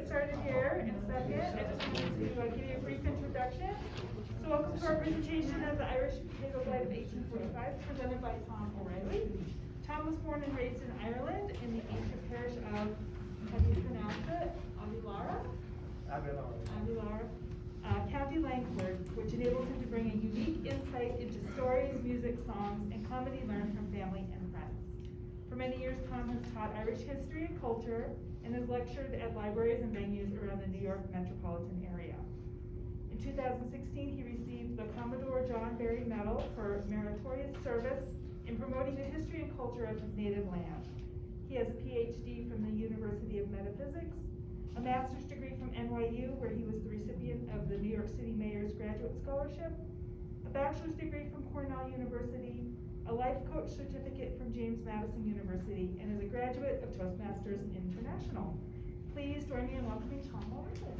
get started here in a second. I just wanted to give you a brief introduction. So welcome to our presentation of the Irish Potato Blight of 1845, presented by Tom O'Reilly. Tom was born and raised in Ireland in the ancient parish of, how do you pronounce it? Avilara, County Langford, which enables him to bring a unique insight into stories, music, songs, and comedy learned from family and friends. For many years, Tom has taught Irish history and culture and has lectured at libraries and venues around the New York metropolitan area. In 2016, he received the Commodore John Berry Medal for meritorious service in promoting the history and culture of his native land. He has a PhD from the University of Metaphysics, a master's degree from NYU, where he was the recipient of the New York City Mayor's Graduate Scholarship, a bachelor's degree from Cornell University, a life coach certificate from James Madison University, and is a graduate of Toastmasters International. Please join me in welcoming Tom O'Reilly.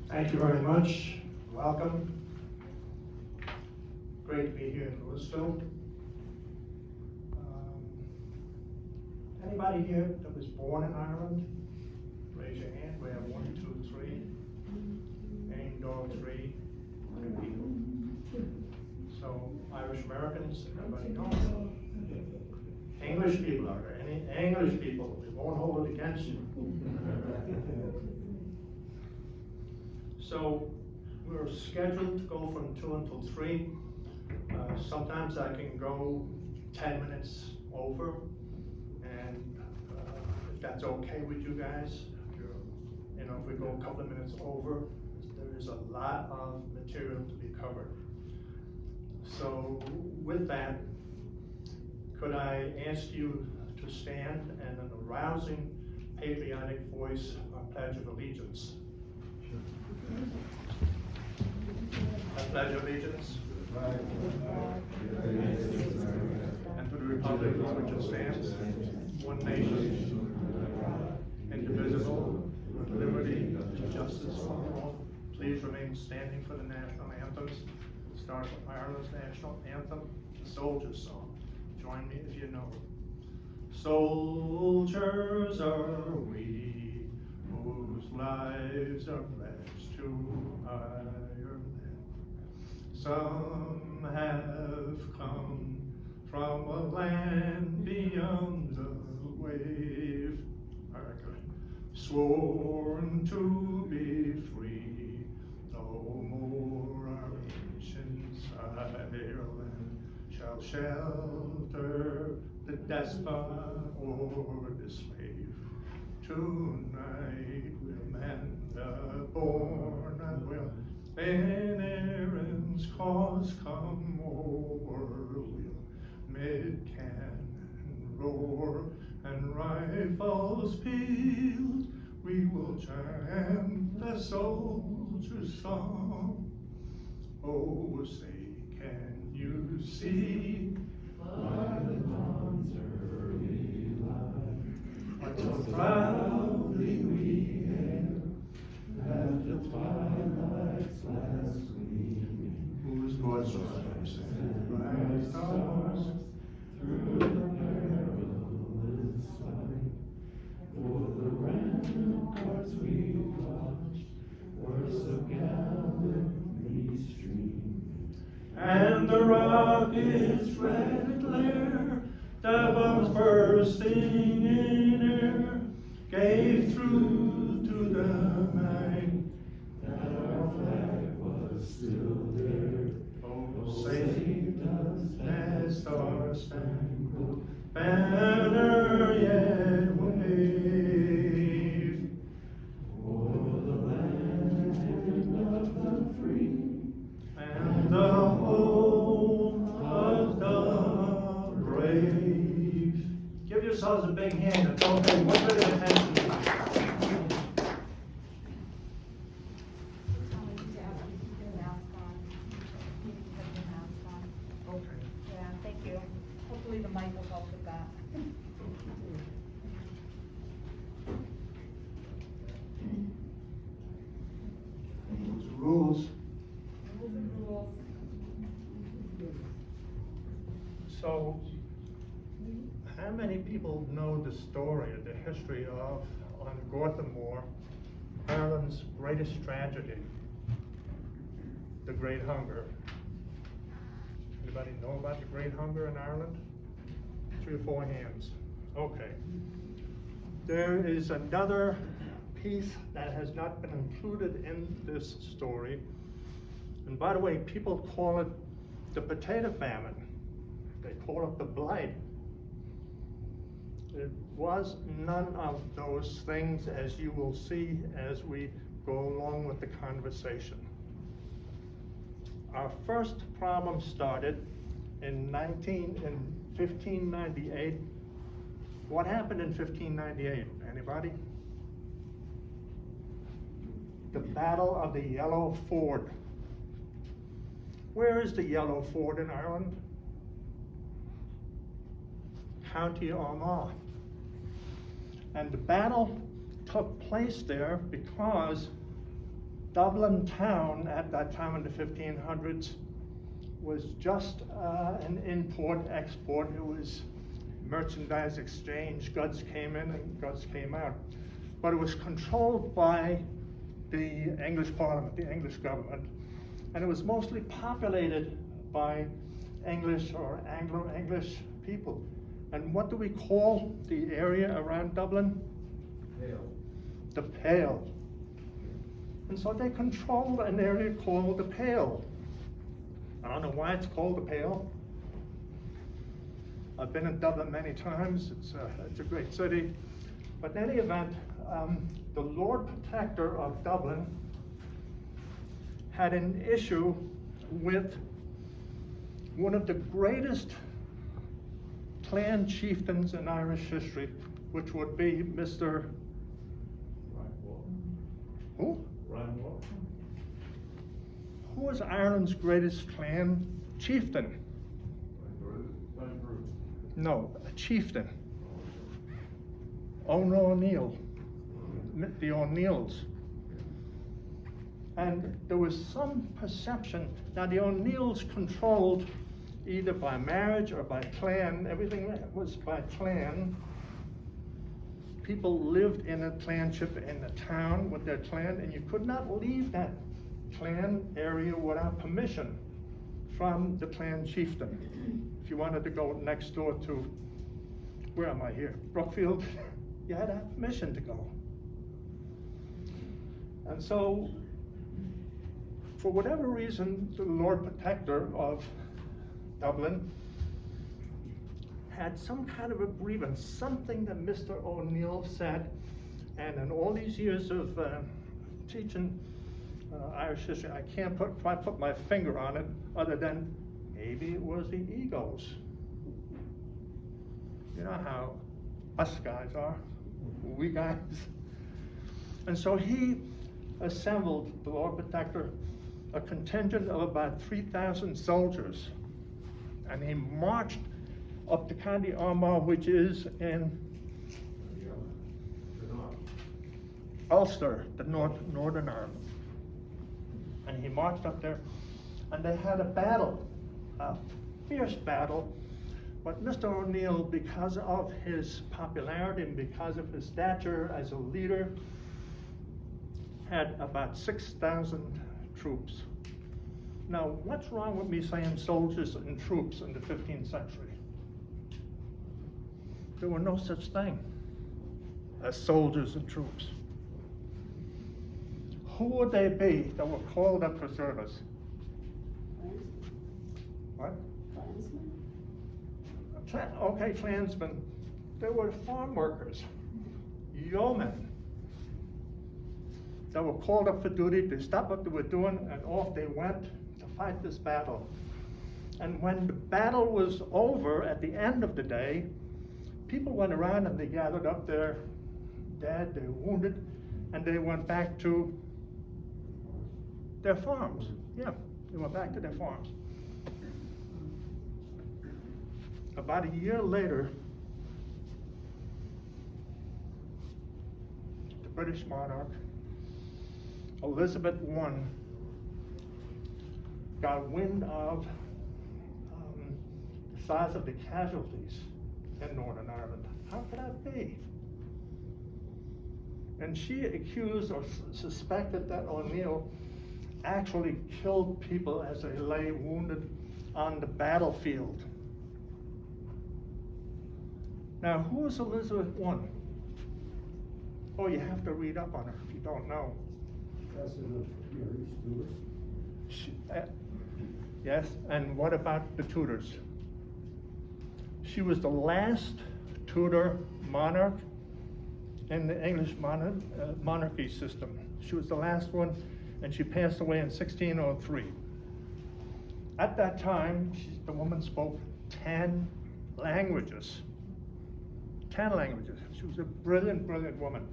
Thank you very much. Welcome. Great to be here in Louisville. Anybody here that was born in Ireland? Raise your hand. We have 1, 2, 3. Name, dog, 3. Good people. So, Irish Americans, everybody knows. English people, are there any English people? We won't hold it against you. So, we're scheduled to go from 2 until 3. Sometimes I can go 10 minutes over, and if that's okay with you guys, you know, if we go a couple of minutes over, there is a lot of material to be covered. So with that, could I ask you to stand and in a rousing, patriotic voice, our Pledge of Allegiance? I pledge allegiance and to the republic for which it stands, one nation, indivisible, with liberty and justice for all. Please remain standing for the national anthems. Start with Ireland's national anthem, the Soldiers' Song. Join me if you know it. Soldiers are we, whose lives are pledged to Ireland. Some have come from a land beyond the wave, sworn to be free, no more our nation's Ireland shall shelter the despot or the slave. Tonight we'll mend the born and we'll in Erin's cause come over, we'll mid-cannon roar and rifles peal, we will chant the soldier's song. Oh, say, can you see by the dawn's early light what so proudly we hailed at the twilight's last gleaming, whose voice was and bright stars through the perilous fight. For the ramparts we watched were so gallantly streaming, and the rocket's red glare, the bombs bursting in air, gave through to the night that our flag was still there. Oh, saved us as star-spangled banner yet wave, for the land of the free and the home of the brave. Give yourselves a big hand and don't pay one bit of attention to that. Okay. Yeah, thank you. Hopefully the mic will help with that. Those are rules. Rules and rules. So, how many people know the story, the history of, on Gortham Moor, Ireland's greatest tragedy, the Great Hunger? Anybody know about the Great Hunger in Ireland? 3 or 4 hands. Okay. There is another piece that has not been included in this story. And by the way, people call it the potato famine. They call it the blight. It was none of those things, as you will see as we go along with the conversation. Our first problem started in 1598. What happened in 1598? Anybody? The Battle of the Yellow Ford. Where is the Yellow Ford in Ireland? County Armagh. And the battle took place there because Dublin town at that time in the 1500s was just an import-export. It was merchandise exchange. Goods came in and goods came out. But it was controlled by the English Parliament, the English government, and it was mostly populated by English or Anglo-English people. And what do we call the area around Dublin? Pale. The Pale. And so they controlled an area called the Pale. I don't know why it's called the Pale. I've been in Dublin many times. It's a great city. But in any event, the Lord Protector of Dublin had an issue with one of the greatest clan chieftains in Irish history, which would be Mr. Who? Ranulph. Who was Ireland's greatest clan chieftain? No, a chieftain. Owen O'Neill, the O'Neills. And there was some perception, now the O'Neills controlled either by marriage or by clan, everything was by clan. People lived in a clanship in a town with their clan, and you could not leave that clan area without permission from the clan chieftain. If you wanted to go next door to, where am I here? Brookfield, you had to have permission to go. And so, for whatever reason, the Lord Protector of Dublin had some kind of a grievance, something that Mr. O'Neill said, and in all these years of teaching Irish history, I can't quite put my finger on it, other than maybe it was the egos. You know how us guys are, we guys. And so he assembled, the Lord Protector, a contingent of about 3,000 soldiers, and he marched up to County Armagh, which is in Ulster, the Northern Ireland. And he marched up there, and they had a battle, a fierce battle. But Mr. O'Neill, because of his popularity and because of his stature as a leader, had about 6,000 troops. Now, what's wrong with me saying soldiers and troops in the 15th century? There were no such thing as soldiers and troops. Who would they be that were called up for service? What? Okay, clansmen. They were farm workers, yeomen, that were called up for duty. They stopped what they were doing and off they went to fight this battle. And when the battle was over at the end of the day, people went around and they gathered up their dead, their wounded, and they went back to their farms. Yeah, they went back to their farms. About a year later, the British monarch, Elizabeth I, got wind of the size of the casualties in Northern Ireland. How could that be? And she accused or suspected that O'Neill actually killed people as they lay wounded on the battlefield. Now, who is Elizabeth I? Oh, you have to read up on her if you don't know. Cousin of Mary Stuart. Yes, and what about the Tudors? She was the last Tudor monarch in the English monarchy system. She was the last one, and she passed away in 1603. At that time, the woman spoke 10 languages. 10 languages. She was a brilliant, brilliant woman.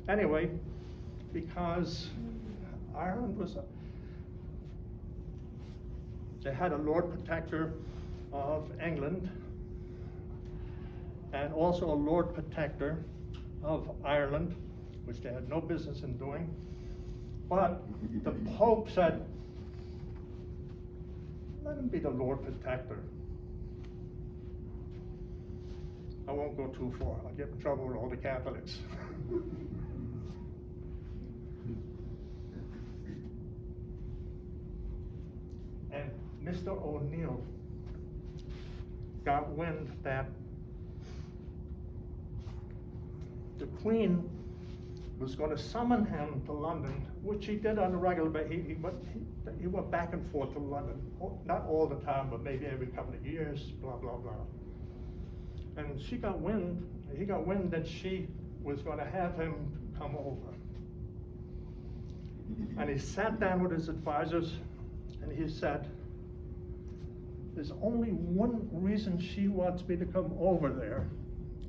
Anyway, because Ireland they had a Lord Protector of England and also a Lord Protector of Ireland, which they had no business in doing. But the Pope said, let him be the Lord Protector. I won't go too far. I'll get in trouble with all the Catholics. And Mr. O'Neill got wind that the Queen was going to summon him to London, which he did on a regular basis. He went back and forth to London, not all the time, but maybe every couple of years, blah, blah, blah. And he got wind that she was going to have him come over. And he sat down with his advisors and he said, there's only one reason she wants me to come over there,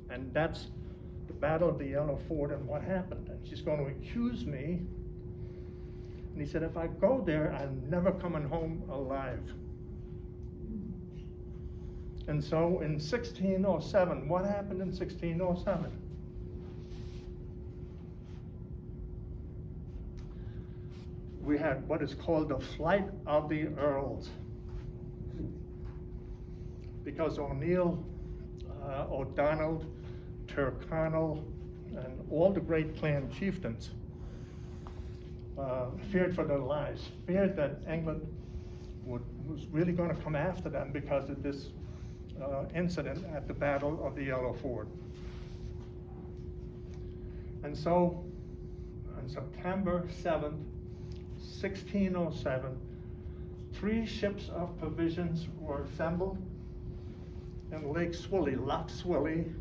and that's the Battle of the Yellow Ford and what happened. And she's going to accuse me. And he said, if I go there, I'm never coming home alive. And so in 1607, what happened in 1607? We had what is called the Flight of the Earls. Because O'Neill, O'Donnell, Tyrconnell, and all the great clan chieftains feared for their lives, feared that England was really going to come after them because of this incident at the Battle of the Yellow Ford. And so, on September 7th, 1607, 3 ships of provisions were assembled in Lake Swilly, Lough Swilly.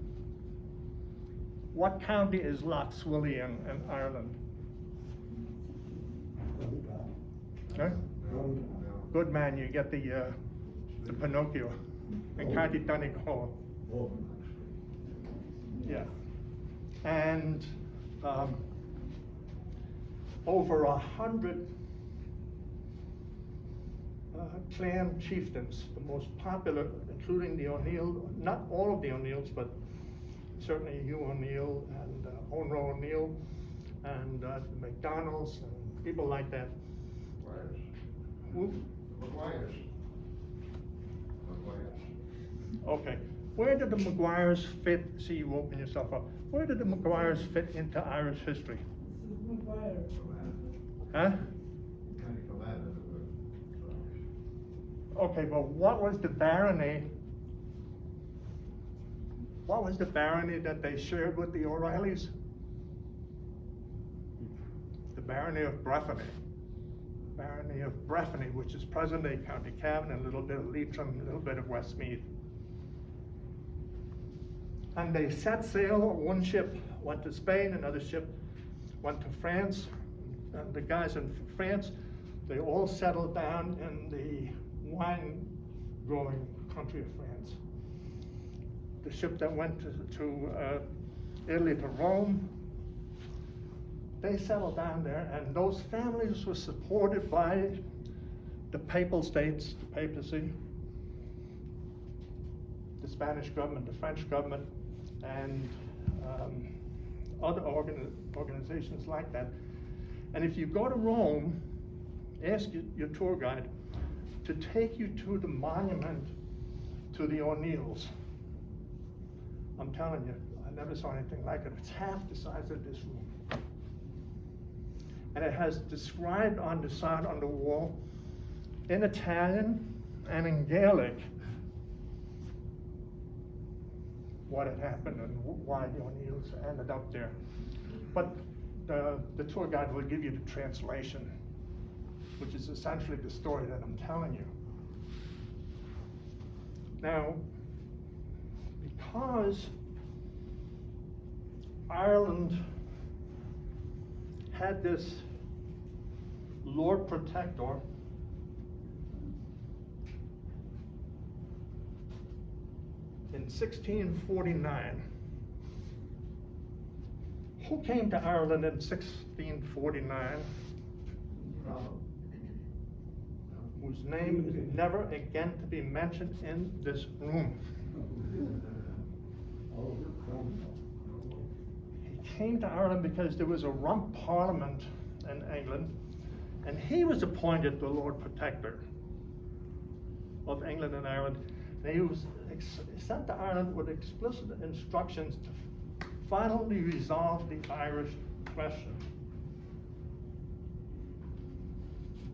What county is Lough Swilly in Ireland? Huh? Good man, you get the Pinocchio in County Donegal. Yeah. And over 100 clan chieftains, the most popular, including the O'Neill, not all of the O'Neills, but certainly Hugh O'Neill and Onro O'Neill and the McDonalds and people like that. McGuire's. Okay, where did the McGuires fit? See, you open yourself up. Where did the McGuires fit into Irish history? Huh? Okay, but what was the barony? What was the barony that they shared with the O'Reillys? The barony of Breffni. Barony of Breffni, which is present-day County Cavan, and a little bit of Leitrim, a little bit of Westmeath. And they set sail. One ship went to Spain, another ship went to France. And the guys in France, they all settled down in the wine-growing country of France. The ship that went to Italy, to Rome, they settled down there, and those families were supported by the Papal States, the papacy, the Spanish government, the French government, and other organizations like that. And if you go to Rome, ask your tour guide to take you to the monument to the O'Neills. I'm telling you, I never saw anything like it. It's half the size of this room. And it has described on the side, on the wall, in Italian and in Gaelic, what had happened and why the O'Neills ended up there. But the tour guide will give you the translation, which is essentially the story that I'm telling you. Now, because Ireland had this Lord Protector, in 1649, who came to Ireland in 1649? Whose name is never again to be mentioned in this room. Oliver Cromwell. He came to Ireland because there was a rump parliament in England, and he was appointed the Lord Protector of England and Ireland. And he was sent to Ireland with explicit instructions to finally resolve the Irish question.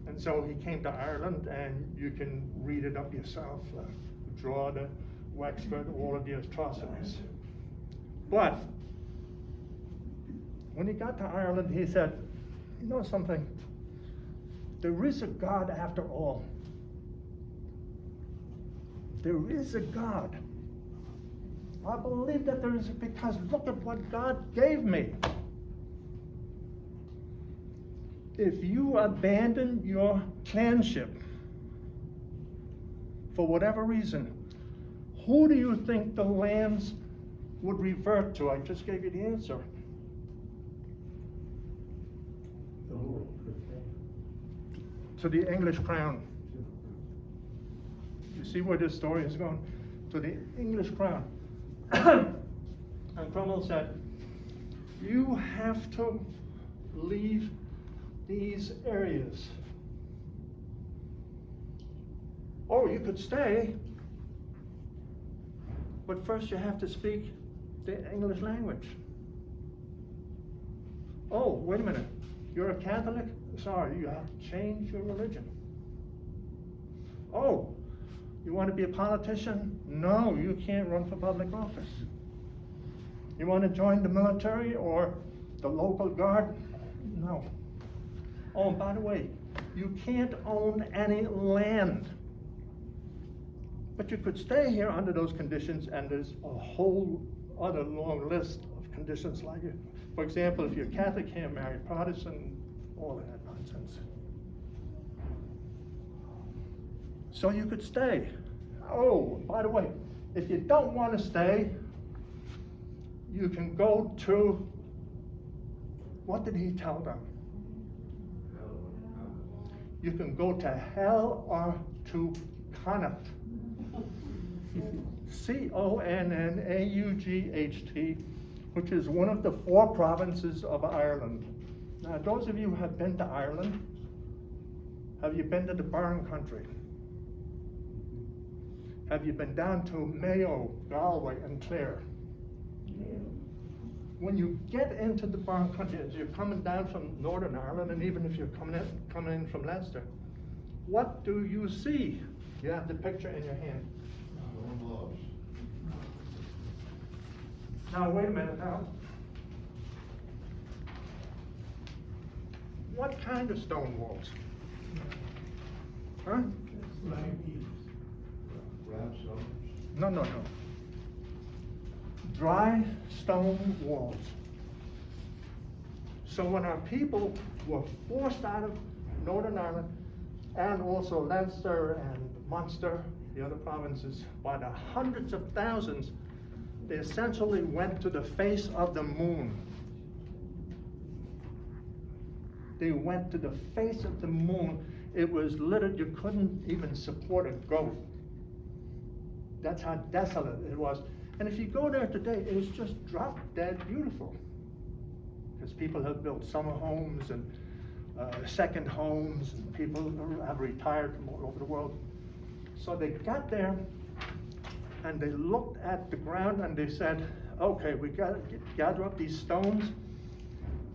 And so he came to Ireland, and you can read it up yourself, draw the Wexford, all of the atrocities. But when he got to Ireland, he said, you know something? There is a God after all. There is a God. I believe that there is, because look at what God gave me. If you abandon your clanship for whatever reason, who do you think the lands would revert to? I just gave you the answer. The Lord Protector. To the English crown. You see where this story is going? To the English crown. And Cromwell said, you have to leave these areas. Oh, you could stay, but first you have to speak the English language. Oh, wait a minute, you're a Catholic? Sorry, you have to change your religion. Oh, you want to be a politician? No, you can't run for public office. You want to join the military or the local guard? No. Oh, and by the way, you can't own any land. But you could stay here under those conditions, and there's a whole other long list of conditions like it. For example, if you're Catholic, can't marry Protestant, all of that nonsense. So you could stay. Oh, by the way, if you don't want to stay, you can go to, what did he tell them? You can go to hell or to Connaught. Connaught, which is one of the 4 provinces of Ireland. Now, those of you who have been to Ireland, have you been to the Burren country? Have you been down to Mayo, Galway, and Clare? When you get into the Burren country, as you're coming down from Northern Ireland, and even if you're coming in from Leicester, what do you see? You have the picture in your hand. Now, wait a minute now. What kind of stone walls? Huh? No. Dry stone walls. So when our people were forced out of Northern Ireland, and also Leinster and Munster, the other provinces, by the hundreds of thousands, they essentially went to the face of the moon. They went to the face of the moon. It was littered, you couldn't even support a goat. That's how desolate it was. And if you go there today, it's just drop dead beautiful. Because people have built summer homes and second homes, and people have retired from all over the world. So they got there, and they looked at the ground and they said, okay, we gotta gather up these stones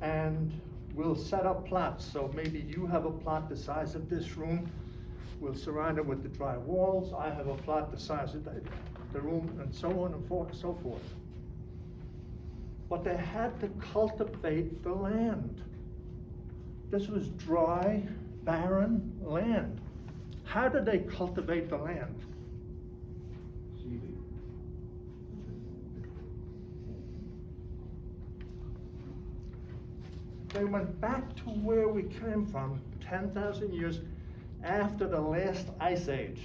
and we'll set up plots. So maybe you have a plot the size of this room. We'll surround it with the dry walls. I have a plot the size of the room, and so on and so forth. But they had to cultivate the land. This was dry, barren land. How did they cultivate the land? Seaweed. They went back to where we came from 10,000 years after the last ice age.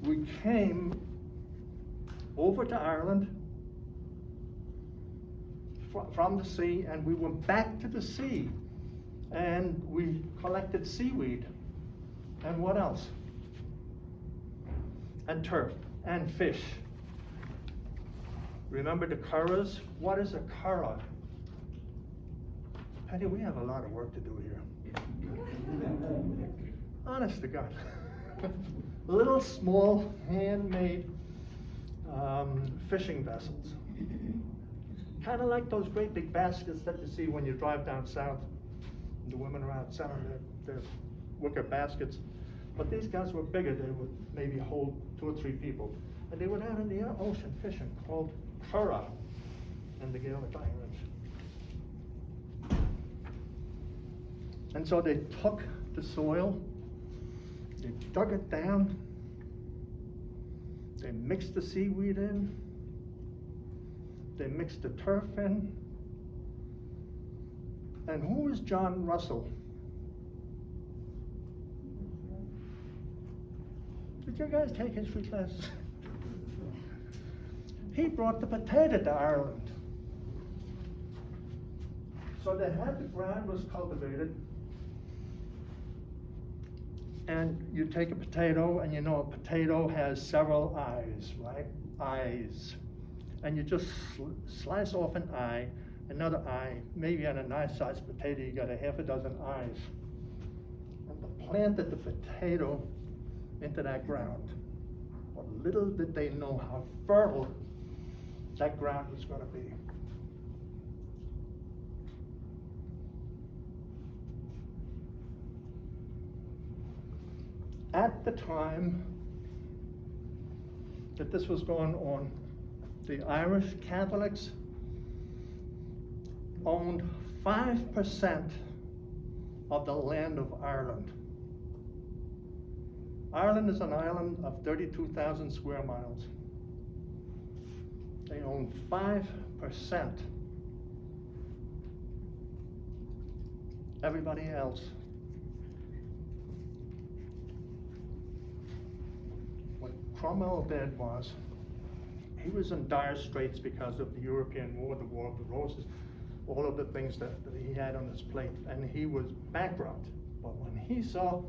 We came over to Ireland from the sea, and we went back to the sea, and we collected seaweed, and what else? And turf, and fish. Remember the curras? What is a curra? Penny, we have a lot of work to do here. Honest to God. Little small handmade fishing vessels. Kind of like those great big baskets that you see when you drive down south. The women around selling their wicker baskets. But these guys were bigger. They would maybe hold 2 or 3 people. And they were out in the ocean fishing, called curra in the Gaelic language. And so they took the soil, they dug it down, they mixed the seaweed in, they mixed the turf in. And who is John Russell? Did you guys take history classes? He brought the potato to Ireland. So they had, the ground was cultivated. And you take a potato, and you know a potato has several eyes, right? Eyes. And you just slice off an eye, another eye, maybe on a nice sized potato, you got a half a dozen eyes. And they planted the potato into that ground. But little did they know how fertile that ground was going to be. At the time that this was going on, the Irish Catholics owned 5% of the land of Ireland. Ireland is an island of 32,000 square miles. They own 5%. Everybody else. What Cromwell did was, he was in dire straits because of the European War, the War of the Roses, all of the things that he had on his plate, and he was bankrupt. But when he saw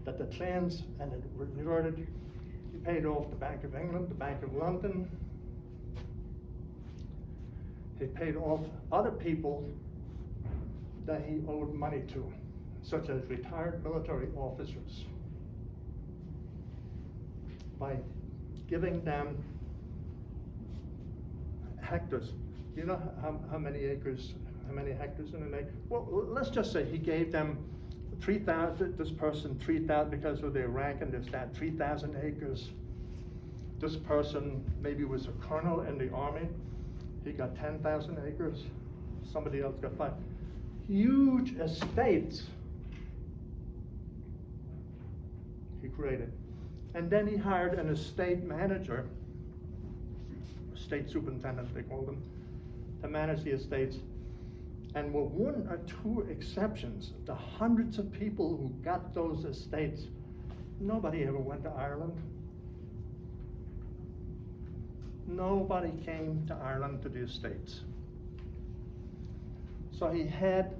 that the clans, and it reverted, he paid off the Bank of England, the Bank of London. He paid off other people that he owed money to, such as retired military officers, by giving them hectares. You know how many acres, how many hectares in an acre? Well, let's just say he gave them 3,000, this person 3,000 because of their rank and their stat, 3,000 acres. This person maybe was a colonel in the army. He got 10,000 acres. Somebody else got 5. Huge estates he created. And then he hired an estate manager, estate superintendent they called him, to manage the estates. And with 1 or 2 exceptions, the hundreds of people who got those estates, nobody ever went to Ireland. Nobody came to Ireland to the estates. So he had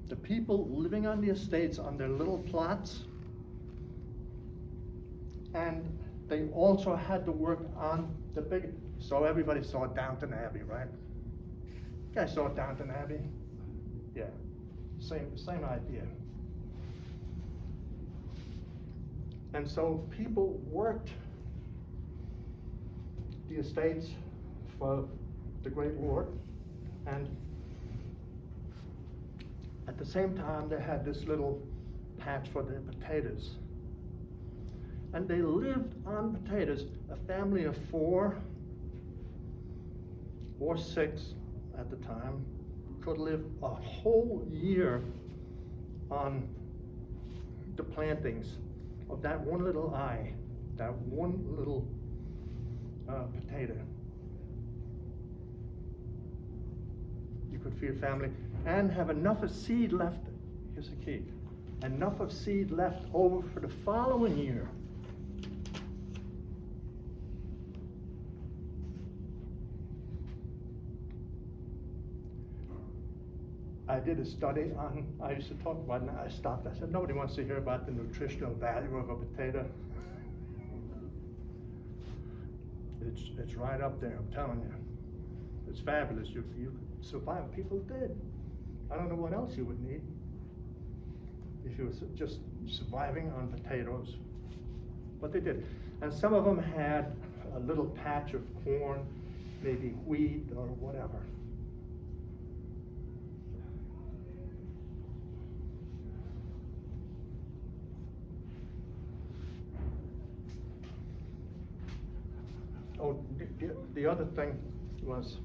the people living on the estates on their little plots, and they also had to work on the big, so everybody saw Downton Abbey, right? You guys saw Downton Abbey? Yeah, same idea. And so people worked the estates for the Great War, and at the same time they had this little patch for their potatoes. And they lived on potatoes. A family of 4 or 6 at the time could live a whole year on the plantings of that one little eye, that one little potato. You could feed a family and have enough of seed left. Here's the key: enough of seed left over for the following year. I did a study on, I used to talk about it, and I stopped. I said, nobody wants to hear about the nutritional value of a potato. It's right up there, I'm telling you. It's fabulous. You could survive. People did. I don't know what else you would need if you were just surviving on potatoes. But they did. And some of them had a little patch of corn, maybe wheat or whatever. Oh, the other thing was,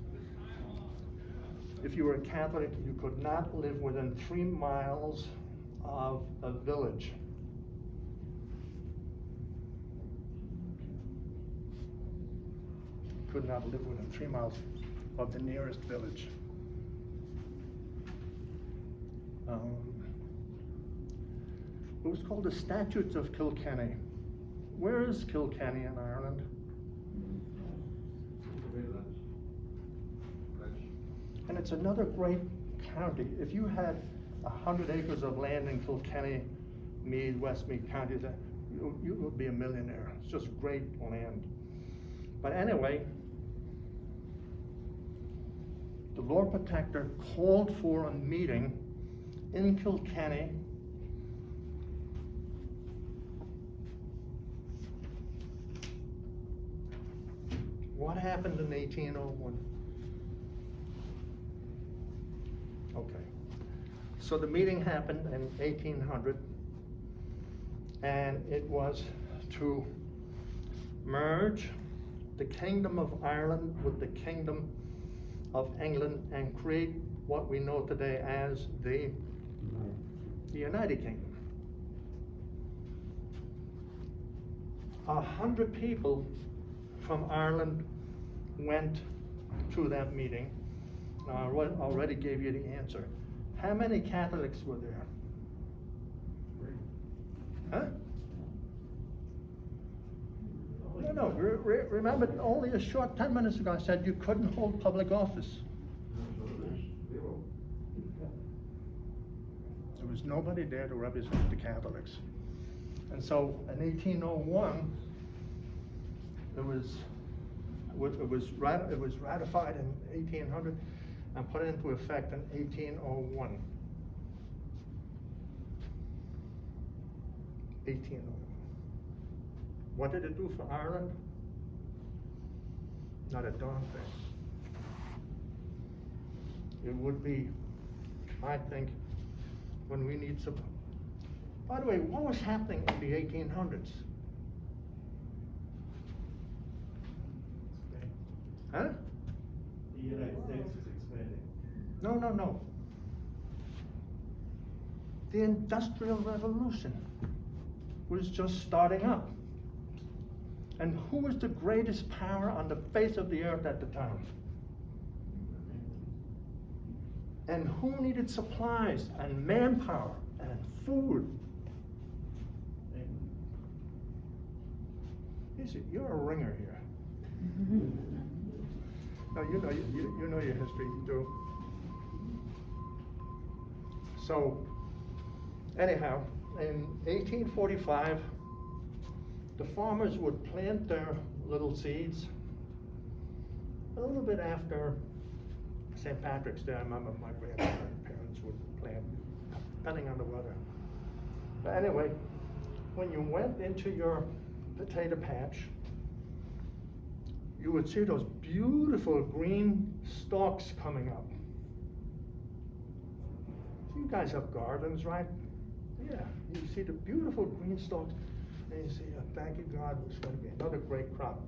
if you were a Catholic, you could not live within 3 miles of a village. Could not live within 3 miles of the nearest village. It was called the Statutes of Kilkenny. Where is Kilkenny in Ireland? And it's another great county. If you had 100 acres of land in Kilkenny, Meath, Westmeath counties, you would be a millionaire. It's just great land. But anyway, the Lord Protector called for a meeting in Kilkenny . What happened in 1801? Okay. So the meeting happened in 1800, and it was to merge the Kingdom of Ireland with the Kingdom of England and create what we know today as the United Kingdom. 100 people from Ireland went to that meeting. Now, I already gave you the answer. How many Catholics were there? 3. Huh? No. Remember, only a short 10 minutes ago I said you couldn't hold public office. There was nobody there to represent the Catholics. And so in 1801, it was ratified in 1800 and put into effect in 1801. 1801. What did it do for Ireland? Not a darn thing. It would be, I think, when we need some. By the way, what was happening in the 1800s? Huh? The United States is expanding. No. The Industrial Revolution was just starting up. And who was the greatest power on the face of the earth at the time? And who needed supplies and manpower and food? You're a ringer here. No, you know your history, you do. So, anyhow, in 1845, the farmers would plant their little seeds a little bit after St. Patrick's Day. I remember my grandparents would plant, depending on the weather. But anyway, when you went into your potato patch, you would see those beautiful green stalks coming up. You guys have gardens, right? Yeah, you see the beautiful green stalks, and you see, thank you God, it's going to be another great crop.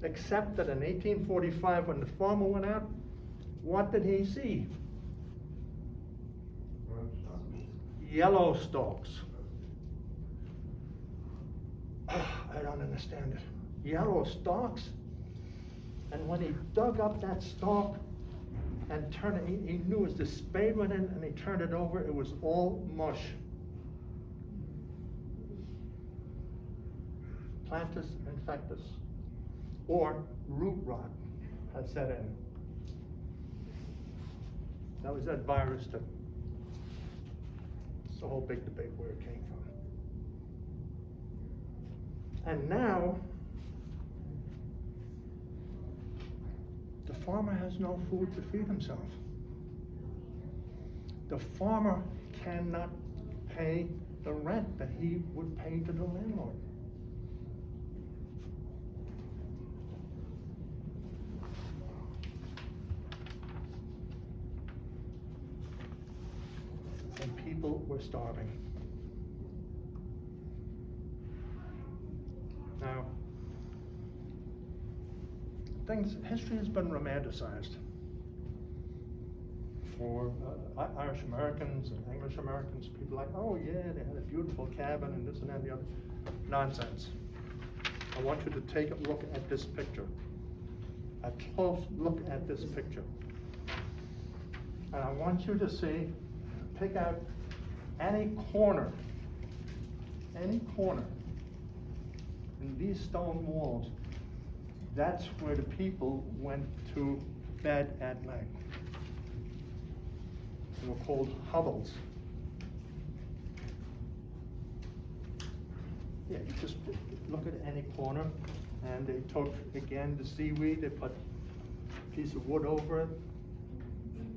Except that in 1845, when the farmer went out, what did he see? Yellow stalks. I don't understand it. Yellow stalks? And when he dug up that stalk and turned it, he knew as the spade went in and he turned it over, it was all mush. Plantus infectus, or root rot, had set in. That was that virus that, it's a whole big debate where it came from. And now, the farmer has no food to feed himself. The farmer cannot pay the rent that he would pay to the landlord. And people were starving. Now, history has been romanticized for Irish Americans and English Americans. People like, oh yeah, they had a beautiful cabin and this and that and the other. Nonsense. I want you to take a look at this picture. A close look at this picture. And I want you to see, pick out any corner in these stone walls. That's where the people went to bed at night. They were called hovels. Yeah, you just look at any corner, and they took, again, the seaweed, they put a piece of wood over it.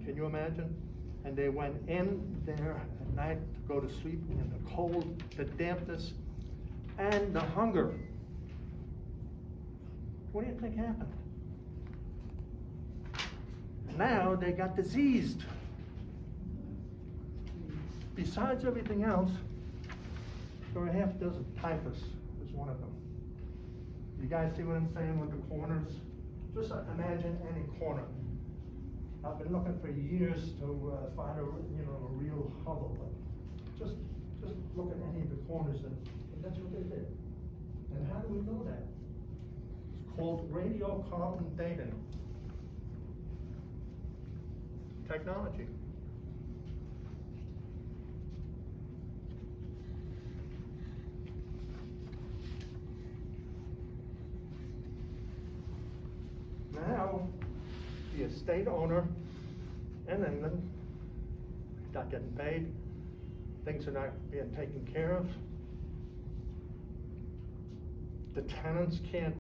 Can you imagine? And they went in there at night to go to sleep in the cold, the dampness, and the hunger. What do you think happened? Now they got diseased. Besides everything else, there were half a dozen. Typhus was one of them. You guys see what I'm saying with the corners? Just imagine any corner. I've been looking for years to find a real hovel. Just look at any of the corners, and that's what they did. And how do we know that? It's called radiocarbon dating technology. Now, the estate owner in England not getting paid, things are not being taken care of. The tenants can't